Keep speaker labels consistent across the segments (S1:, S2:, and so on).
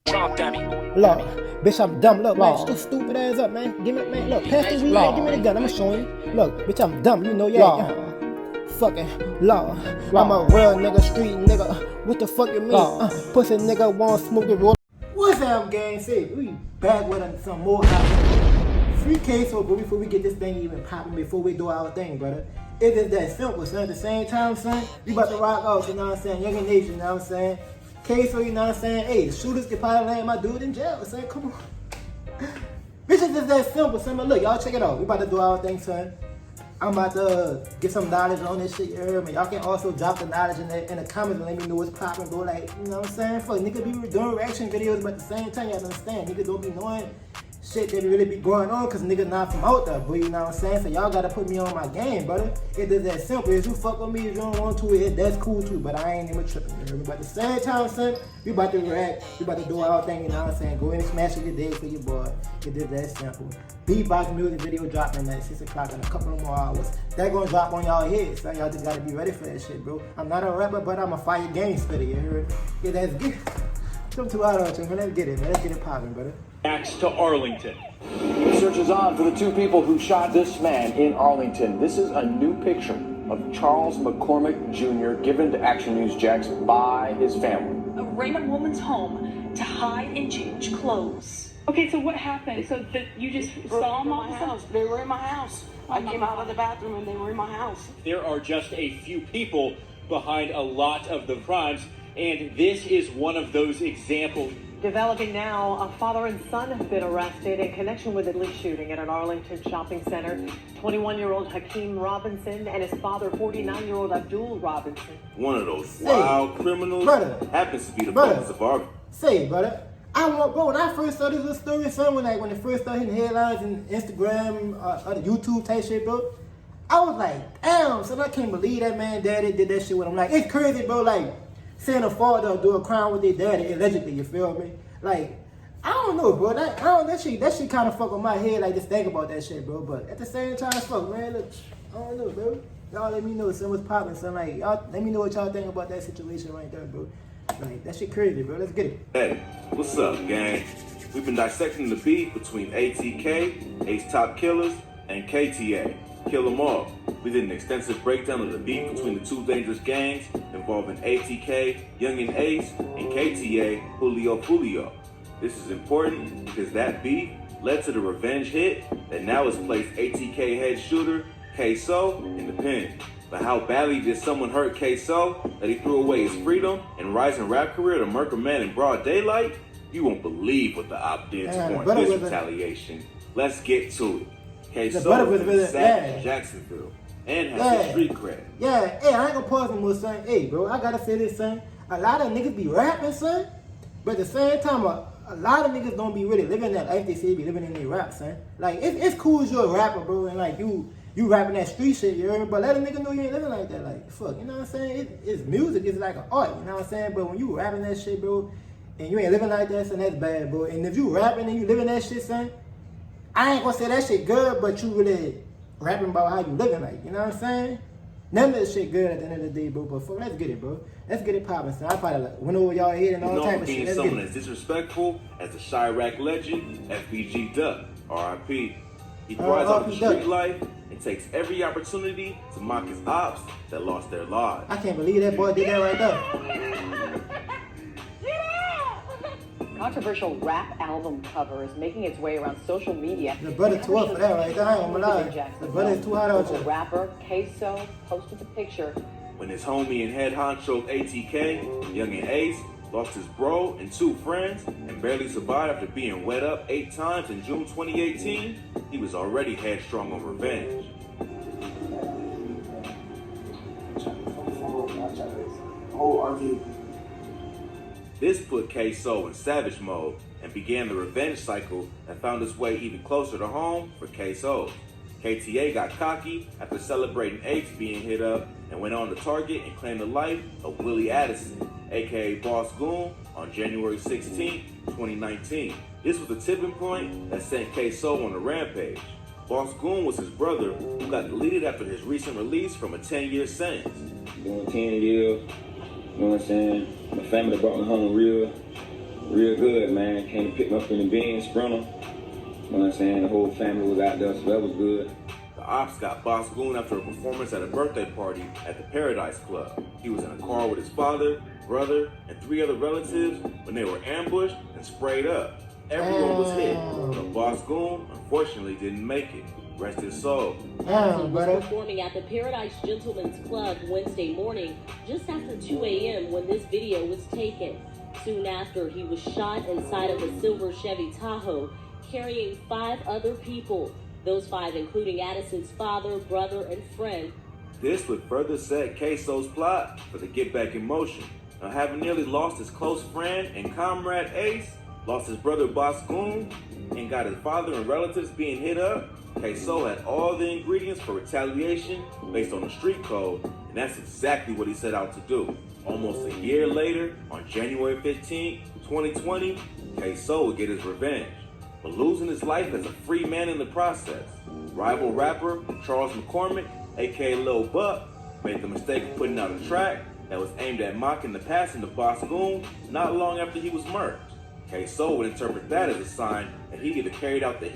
S1: Look, bitch, I'm dumb. Look, man, shut your stupid ass up, man. Give me, man, look, pass the weed, man, give me the gun. I'ma show you. Look, bitch, I'm dumb. You know, yeah. Fucking law. I'm a real nigga, street nigga. What the fuck you mean? Pussy nigga want smoke the roll. What's up, gang? Say, we back with some more hot free Ksoo, but before we get this thing even popping, before we do our thing, brother. It is that simple, son. At the same time, son, we about to rock out, you know what I'm saying? Youngeen Nation, you know what I'm saying? Ksoo, you know what I'm saying? Hey, the shooters can probably land my dude in jail, son. Come on. Bitch, it's just that simple, son. But look, y'all check it out. We about to do our thing, son. I'm about to get some knowledge on this shit, you heard me? Y'all can also drop the knowledge in the comments and let me know what's popping, bro. Like, you know what I'm saying? Fuck, niggas be doing reaction videos, but at the same time, y'all understand. Niggas don't be knowing shit that really be going on because niggas not from out there, bro. You know what I'm saying? So y'all gotta put me on my game, brother. It is that simple. If you fuck with me, if you don't want to, that's cool too. But I ain't even tripping, you heard me? But at the same time, son, we about to react. We about to do our thing, you know what I'm saying? Go in and smash it today for your boy. It is that simple. Beatbox music video dropping at 6 o'clock in a couple of more hours. That gonna drop on y'all heads, so y'all just gotta be ready for that shit, bro. I'm not a rapper, but I'm a fire game spitter, you heard? Yeah, that's good. Come too hard on you, man. Let's get it, man. Let's get it popping, brother.
S2: Next to Arlington.
S3: The search is on for the two people who shot this man in Arlington. This is a new picture of Charles McCormick Jr. given to Action News Jax by his family.
S4: A Raymond woman's home to hide and change clothes. Okay, so what happened? So you just saw them all?
S5: They were in my house. I came out of the bathroom and they were in my house.
S2: There are just a few people behind a lot of the crimes, and this is one of those examples.
S6: Developing now, a father and son have been arrested in connection with a police shooting at an Arlington shopping center. 21-year-old Hakeem Robinson and his father, 49-year-old Abdul Robinson.
S7: One of those wild criminals happens to be the boss of our...
S1: Say, brother. Bro, when I first saw this little story, son, when it first started hitting headlines and Instagram, or the YouTube type shit, bro, I was like, damn, son, I can't believe that man daddy did that shit with him. Like, it's crazy, bro, like, seeing a father do a crime with their daddy, allegedly, you feel me? Like, I don't know, bro, that shit kind of fuck with my head, like, just think about that shit, bro, but at the same time, fuck, man, look, I don't know, bro. Y'all let me know, son, what's popping, son, like, y'all let me know what y'all think about that situation right there, bro. Like, that shit crazy, bro. Let's get it.
S7: Hey, what's up, gang? We've been dissecting the beef between ATK, Ace Top Killers, and KTA, Kill 'Em All. We did an extensive breakdown of the beef between the two dangerous gangs involving ATK, Youngeen Ace, and KTA, Julio. This is important because that beef led to the revenge hit that now has placed ATK head shooter Ksoo in the pen. But how badly did someone hurt Ksoo that he threw away his freedom and rising rap career to murk a man in broad daylight? You won't believe what the op did to warrant this retaliation. Let's get to it. Ksoo is in Jacksonville and has his street cred.
S1: Yeah, hey, I ain't gonna pause no more, son. Hey, bro, I gotta say this, son. A lot of niggas be rapping, son, but at the same time, a lot of niggas don't be really living that life they say they be living in their rap, son. Like, it's cool as you're a rapper, bro, and like you rapping that street shit, you heard me? But let a nigga know you ain't living like that. Like, fuck, you know what I'm saying? It's music, it's like an art, you know what I'm saying? But when you rapping that shit, bro, and you ain't living like that, son, that's bad, bro. And if you rapping and you living that shit, son, I ain't gonna say that shit good, but you really rapping about how you living like, you know what I'm saying? None of this shit good at the end of the day, bro. But fuck, let's get it, bro. Let's get it popping, son. I probably like, went over y'all head and all type of shit.
S7: Let's someone as disrespectful as the Chirac legend, FBG Duck, R.I.P. He thrives off the street life and takes every opportunity to mock his ops that lost their lives.
S1: I can't believe that boy did that right there.
S6: Controversial rap album cover is making its way around social media.
S1: The brother too up for that right there. I ain't gonna lie. The brother is too hot out
S6: The
S1: here.
S6: rapper Ksoo posted the picture.
S7: When his homie and head honcho ATK, Youngeen Ace, lost his bro and two friends and barely survived after being wet up 8 times in June 2018, he was already headstrong on revenge. This put Ksoo in savage mode and began the revenge cycle that found its way even closer to home for Ksoo. KTA got cocky after celebrating Ace being hit up and went on to target and claim the life of Willie Addison, aka Boss Goon, on January 16, 2019. This was the tipping point that sent Ksoo on a rampage. Boss Goon was his brother who got deleted after his recent release from a 10-year sentence.
S8: Doing 10 years, you know what I'm saying? My family brought me home real. Real good, man. Came to pick me up in the Benz Sprinter. You know what I'm saying? The whole family was out there, so that was good.
S7: The ops got Boss Goon after a performance at a birthday party at the Paradise Club. He was in a car with his father, brother, and 3 other relatives when they were ambushed and sprayed up. Everyone was hit, but Boss Goon unfortunately didn't make it. Rest his soul.
S9: He was performing at the Paradise Gentlemen's Club Wednesday morning, just after 2 a.m. when this video was taken. Soon after, he was shot inside of a silver Chevy Tahoe, carrying 5 other people. Those 5 including Addison's father, brother, and friend.
S7: This would further set Ksoo's plot for the get back in motion. Now, having nearly lost his close friend and comrade Ace, lost his brother Boss Goon, and got his father and relatives being hit up, Ksoo had all the ingredients for retaliation based on the street code, and that's exactly what he set out to do. Almost a year later, on January 15, 2020, Ksoo would get his revenge, but losing his life as a free man in the process. Rival rapper Charles McCormick, aka Lil Buck, made the mistake of putting out a track that was aimed at mocking the passing of Boss Goon not long after he was murdered. Ksoo would interpret that as a sign that he either carried out the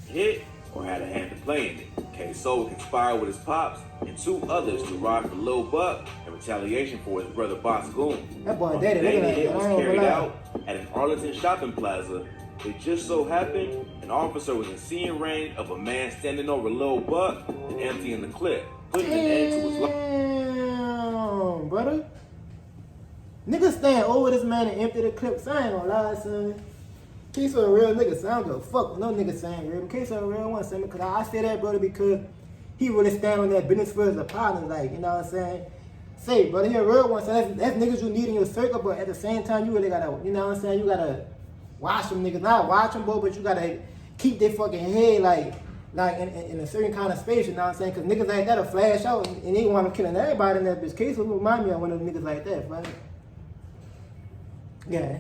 S7: hit or had a hand to play in it. Ksoo would conspire with his pops and 2 others to ride for Lil Buck in retaliation for his brother Boss Goon.
S1: That boy
S7: On the
S1: daddy,
S7: day
S1: look
S7: the
S1: at
S7: hit
S1: that.
S7: was
S1: I ain't
S7: carried
S1: gonna lie.
S7: out at an Arlington shopping plaza, it just so happened an officer was in seeing range of a man standing over Lil Buck and emptying the clip, putting an end to his life.
S1: Damn, brother. Niggas stand over this man and empty the clips. I ain't gonna lie, son. Ksoo a real nigga, so I don't give a fuck what no nigga saying real. Ksoo a real one, son, because I say that, brother, because he really stand on that business for his partners, like, you know what I'm saying? Say, brother, he a real one, so that's niggas you need in your circle, but at the same time, you really gotta, you know what I'm saying? You gotta watch them niggas, not watch them, bro, but you gotta keep their fucking head, like in a certain kind of space, you know what I'm saying? Because niggas like that'll flash out and they want to killing everybody in that bitch. Ksoo remind me of one of them niggas like that, right? Yeah,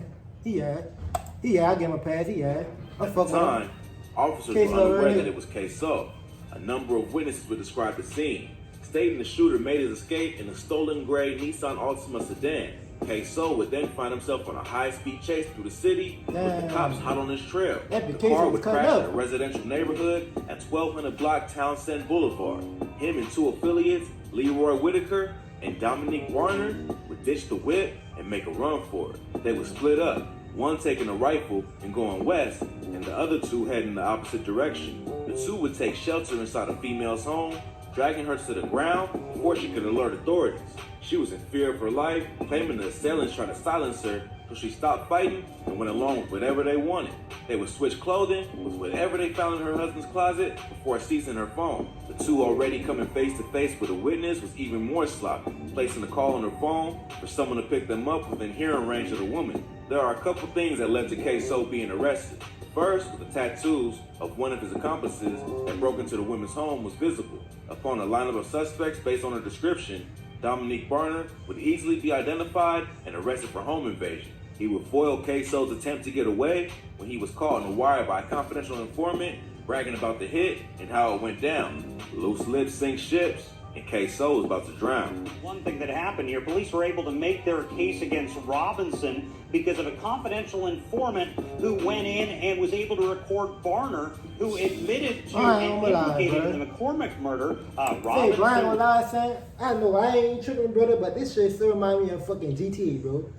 S1: I give him a pass,
S7: At the time, officers were unaware that it was Ksoo. A number of witnesses would describe the scene, stating the shooter made his escape in a stolen gray Nissan Altima sedan. Ksoo would then find himself on a high-speed chase through the city with the cops hot on his trail. The car would crash in a residential neighborhood at 1200 block Townsend Boulevard. Him and 2 affiliates, Leroy Whitaker and Dominique Warner, would ditch the whip and make a run for it. They would split up, one taking a rifle and going west, and the other 2 heading the opposite direction. The 2 would take shelter inside a female's home, dragging her to the ground before she could alert authorities. She was in fear of her life, claiming the assailants tried to silence her, so she stopped fighting and went along with whatever they wanted. They would switch clothing with whatever they found in her husband's closet before seizing her phone. The 2 already coming face to face with a witness was even more sloppy, placing a call on her phone for someone to pick them up within hearing range of the woman. There are a couple things that led to Ksoo being arrested. First, the tattoos of one of his accomplices that broke into the woman's home was visible. Upon a lineup of suspects based on her description, Dominique Barner would easily be identified and arrested for home invasion. He would foil Ksoo's attempt to get away when he was caught on the wire by a confidential informant bragging about the hit and how it went down. Loose lips sink ships, and Ksoo was about to drown.
S10: One thing that happened here, police were able to make their case against Robinson because of a confidential informant who went in and was able to record Barner, who admitted to implicating in the McCormick murder. Robinson.
S1: Hey, Brian, what I saying? I know I ain't tripping, brother, but this shit still remind me of fucking GTA, bro.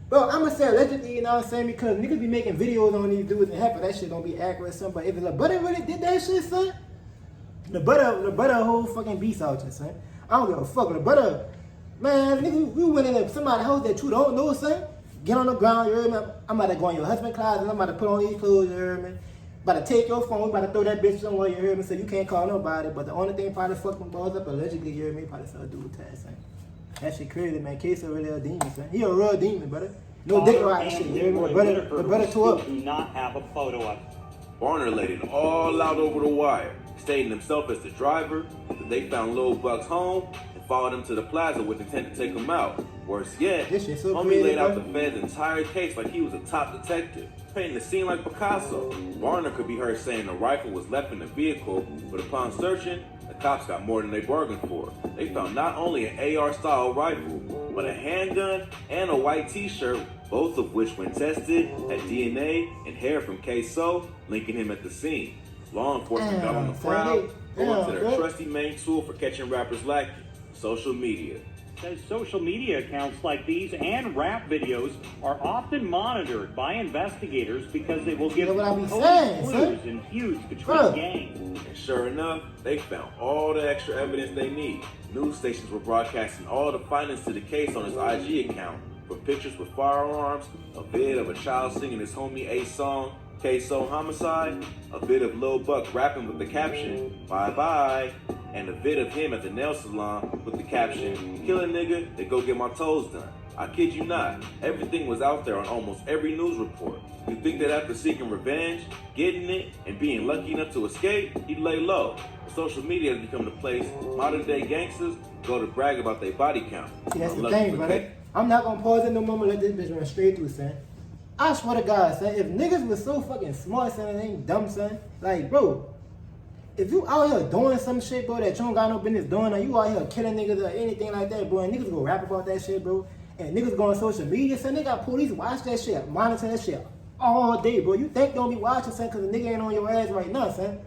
S1: Bro, I'm gonna say allegedly, you know what I'm saying? Because niggas be making videos on these dudes and half of that shit don't be accurate, son. But if it's like, brother really did that shit, son, the butter whole fucking beast out there, son. I don't give a fuck. The butter, man, nigga, we went in somebody's house that you don't know, son. Get on the ground, you heard me? I'm about to go in your husband's closet, I'm about to put on these clothes, you heard me? About to take your phone, about to throw that bitch somewhere, you heard me? So you can't call nobody. But the only thing probably fucking balls up allegedly, you heard me? Probably something to do with that, son. That shit crazy, man. Ksoo really a demon, son. He a real demon, brother. No dick riding shit, you hear me? The brother tore up.
S10: Do not have a photo of it.
S7: Barner laid it all out over the wire, stating himself as the driver, that they found Lil Buck's home and followed him to the plaza with intent to take him out. Worse yet, homie laid out the Fed's entire case like he was a top detective, painting the scene like Picasso. Barner could be heard saying the rifle was left in the vehicle, but upon searching, the cops got more than they bargained for. They found not only an AR-style rifle, but a handgun and a white t-shirt, both of which when tested had DNA and hair from Ksoo, linking him at the scene. Law enforcement got on the prowl, going to their trusty main tool for catching rappers lacking, social media.
S10: Says social media accounts like these and rap videos are often monitored by investigators because they will give clues in feuds between gangs.
S7: And sure enough, they found all the extra evidence they need. News stations were broadcasting all the findings to the case on his IG account, from pictures with firearms, a vid of a child singing his homie A's song, Ksoo Homicide, a vid of Lil Buck rapping with the caption, bye bye, and a vid of him at the nail salon with the caption, kill a nigga, they go get my toes done. I kid you not, everything was out there on almost every news report. You think that after seeking revenge, getting it, and being lucky enough to escape, he'd lay low. Social media has become the place modern day gangsters go to brag about their body count.
S1: See, that's the thing, brother. I'm not gonna pause it no more, let this bitch run straight through, son. I swear to God, son, if niggas was so fucking smart, son, and ain't dumb, son, like, bro, if you out here doing some shit, bro, that you don't got no business doing, or you out here killing niggas or anything like that, bro, and niggas go rap about that shit, bro, and niggas go on social media, son, they got police watch that shit, monitor that shit all day, bro. You think don't be watching, son, because the nigga ain't on your ass right now, son.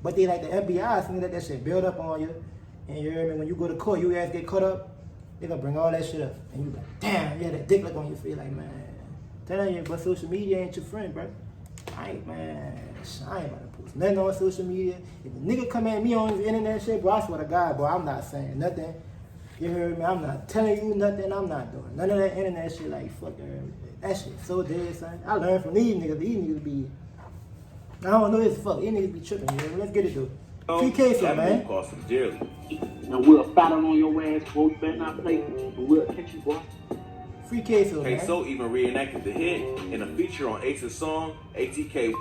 S1: But they like the FBI, son, let that shit build up on you, and you hear me, when you go to court, you ass get caught up, they gonna bring all that shit up, and you like, damn, yeah, that dick look on your face, like, man. Telling you, but social media ain't your friend, bro. I ain't about to post nothing on social media. If a nigga come at me on the internet shit, bro, I swear to God, bro, I'm not saying nothing. You heard me? I'm not telling you nothing. I'm not doing none of that internet shit. Like, fuck that shit so dead, son. I learned from these niggas. These niggas be, I don't know this fuck. These niggas be tripping, man. Let's get it, though. Free Ksoo, man.
S7: Cost him dearly.
S5: And we'll battle on your ass, boy. You better not play. We'll catch you, boy.
S1: Free Ksoo, man.
S7: Ksoo even reenacted the hit in a feature on Ace's song, ATK,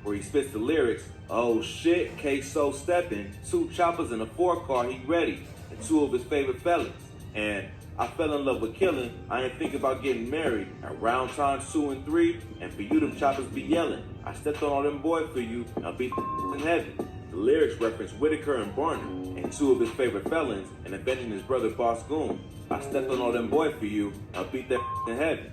S7: where he spits the lyrics, oh shit, Ksoo stepping, 2 choppers in a 4-car, he ready, and 2 of his favorite felons. And I fell in love with killing, I ain't think about getting married, at round times 2 and 3, and for you them choppers be yelling, I stepped on all them boys for you, I'll beat the in heaven. The lyrics reference Whitaker and Barner, and 2 of his favorite felons, and avenging his brother Boss Goon. I stepped on all them boys for you, I'll beat that in heaven.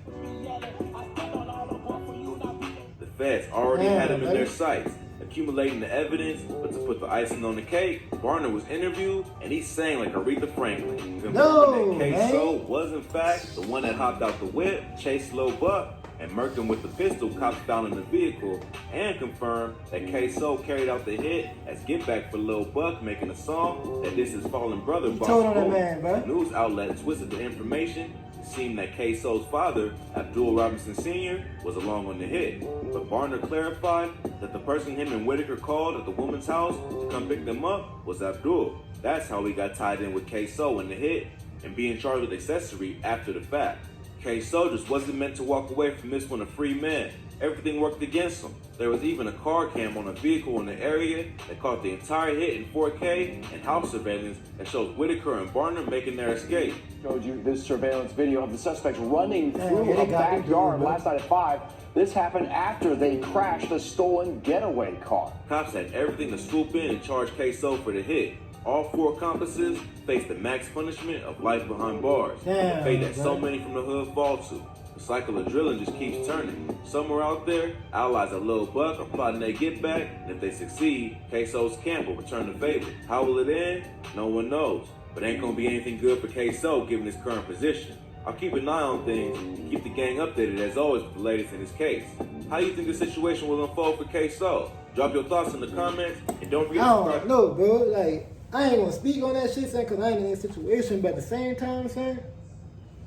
S7: The feds already had him in their sights, accumulating the evidence, but to put the icing on the cake, Barner was interviewed, and he sang like Aretha Franklin, confirming that Ksoo was in fact the one that hopped out the whip, chased Lil Buck, and murked him with the pistol cops found in the vehicle, and confirmed that Ksoo carried out the hit as get back for Lil Buck, making a song that this his fallen brother Boss Goon. The news outlet twisted the information. It seemed that Ksoo's father, Abdul Robinson Sr., was along on the hit, but Barner clarified that the person him and Whitaker called at the woman's house to come pick them up was Abdul. That's how he got tied in with Ksoo in the hit and being charged with accessory after the fact. Ksoo just wasn't meant to walk away from this one a free man. Everything worked against him. There was even a car cam on a vehicle in the area that caught the entire hit in 4K and house surveillance that shows Whitaker and Barner making their escape.
S3: Showed you this surveillance video of the suspects running through a backyard last night at 5. This happened after they crashed a stolen getaway car.
S7: Cops had everything to swoop in and charge Ksoo for the hit. All 4 accomplices faced the max punishment of life behind bars. The fate that so many from the hood fall to. The cycle of drilling just keeps turning. Somewhere out there, allies of Lil Buck are plotting their get back, and if they succeed, Ksoo's camp will return the favor. How will it end? No one knows. But ain't gonna be anything good for Ksoo given his current position. I'll keep an eye on things and keep the gang updated as always with the latest in his case. How do you think the situation will unfold for Ksoo? Drop your thoughts in the comments, and don't forget to subscribe.
S1: I don't know, bro. Like, I ain't gonna speak on that shit, son, because I ain't in that situation. But at the same time, son,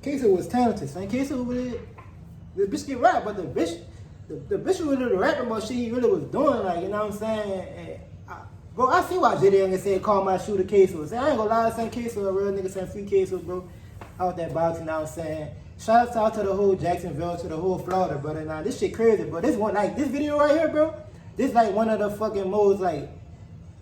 S1: Ksoo was talented, son. Ksoo really, the bitch get rap, but the bitch really rapping about shit he really was doing, like, you know what I'm saying? And bro, I see why JD said call my shooter Ksoo. Say, I ain't gonna lie, son, Ksoo a real nigga, son, free Ksoo, bro. Out that boxing, you know what I'm saying? Shout out to the whole Jacksonville, to the whole Florida, brother. Now, this shit crazy, bro. This one, like, this video right here, bro, this like one of the fucking most, like,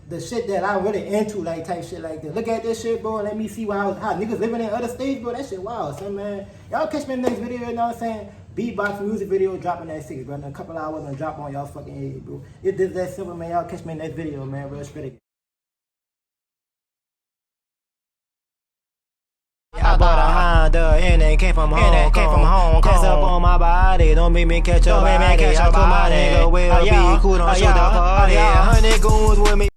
S1: the shit that I'm really into, like, type shit like that. Look at this shit, bro, and let me see how niggas living in other states, bro. That shit wild, son, man. Y'all catch me in the next video, you know what I'm saying? Beatbox music video dropping at 6, bro. In a couple hours, gonna drop on y'all fucking head, bro. It is that simple, man. Y'all catch me in the next video, man. Real straight. I bought a under, and they came from Hong Kong. Test up on my body, don't make me catch a body. I told my nigga we'll be cool, don't shoot the party. 100 goons with me.